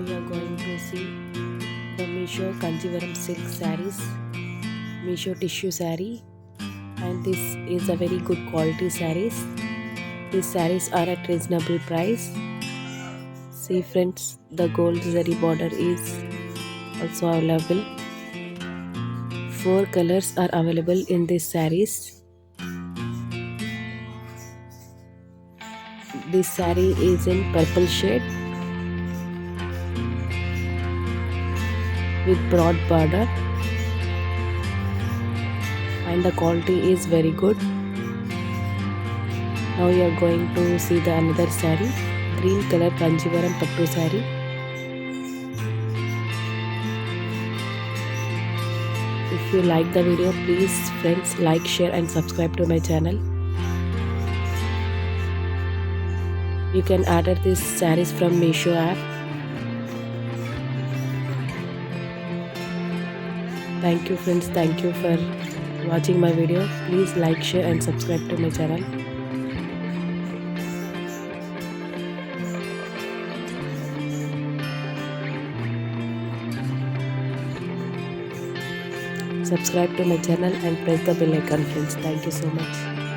we are going to see the meesho kanchivaram silk sarees, meesho tissue saree, and this is a very good quality sarees. These sarees are at reasonable price. See friends, the gold zari border is also available. 4 colors are available in these sarees. This saree is in purple shade with broad border, and the quality is very good. Now we are going to see the another saree, green color kanchivaram pattu saree. If you like the video, please friends like, share and subscribe to my channel. You can order these sarees from Meesho app. Thank you friends, thank you for watching my video. Please like, share and subscribe to my channel. Subscribe to my channel and press the bell icon friends. Thank you so much.